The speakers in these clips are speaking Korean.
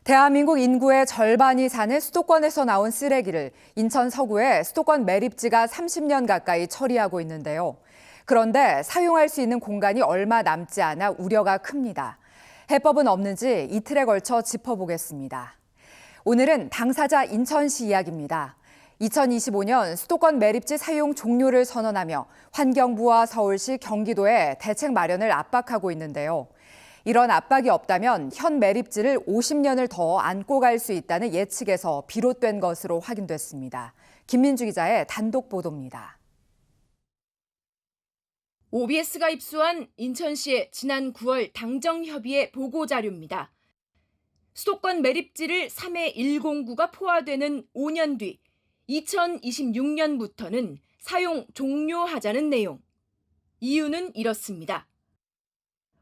대한민국 인구의 절반이 사는 수도권에서 나온 쓰레기를 인천 서구의 수도권 매립지가 30년 가까이 처리하고 있는데요. 그런데 사용할 수 있는 공간이 얼마 남지 않아 우려가 큽니다. 해법은 없는지 이틀에 걸쳐 짚어보겠습니다. 오늘은 당사자 인천시 이야기입니다. 2025년 수도권 매립지 사용 종료를 선언하며 환경부와 서울시, 경기도에 대책 마련을 압박하고 있는데요. 이런 압박이 없다면 현 매립지를 50년을 더 안고 갈 수 있다는 예측에서 비롯된 것으로 확인됐습니다. 김민주 기자의 단독 보도입니다. OBS가 입수한 인천시의 지난 9월 당정협의회 보고자료입니다. 수도권 매립지를 3회 1공구가 포화되는 5년 뒤 2026년부터는 사용 종료하자는 내용. 이유는 이렇습니다.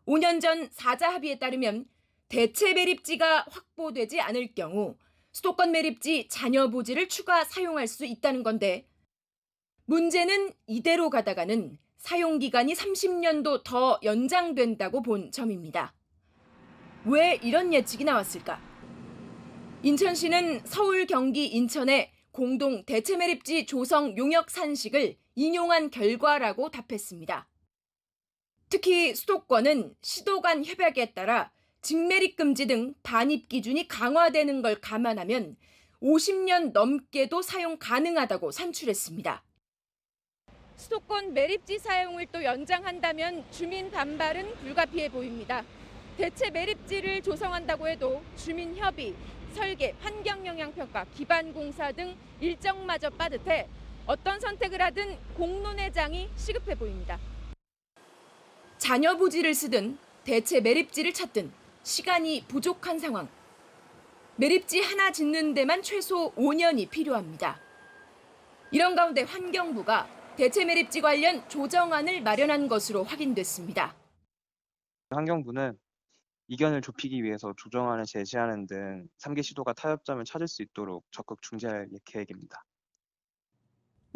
5년 전 4자 합의에 따르면 대체 매립지가 확보되지 않을 경우 수도권 매립지 잔여 부지를 추가 사용할 수 있다는 건데, 문제는 이대로 가다가는 사용기간이 30년도 더 연장된다고 본 점입니다. 왜 이런 예측이 나왔을까? 인천시는 서울, 경기, 인천의 공동 대체 매립지 조성 용역 산식을 인용한 결과라고 답했습니다. 특히 수도권은 시도 간 협약에 따라 직매립 금지 등 반입 기준이 강화되는 걸 감안하면 50년 넘게도 사용 가능하다고 산출했습니다. 수도권 매립지 사용을 또 연장한다면 주민 반발은 불가피해 보입니다. 대체 매립지를 조성한다고 해도 주민 협의, 설계, 환경영향평가, 기반공사 등 일정마저 빠듯해 어떤 선택을 하든 공론의 장이 시급해 보입니다. 잔여 부지를 쓰든 대체 매립지를 찾든 시간이 부족한 상황. 매립지 하나 짓는 데만 최소 5년이 필요합니다. 이런 가운데 환경부가 대체 매립지 관련 조정안을 마련한 것으로 확인됐습니다. 환경부는 이견을 좁히기 위해서 조정안을 제시하는 등 3개 시도가 타협점을 찾을 수 있도록 적극 중재할 계획입니다.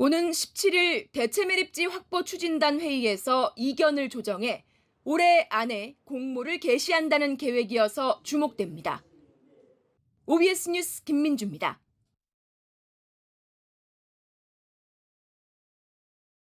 오는 17일 대체 매립지 확보 추진단 회의에서 이견을 조정해 올해 안에 공모를 개시한다는 계획이어서 주목됩니다. OBS 뉴스 김민주입니다.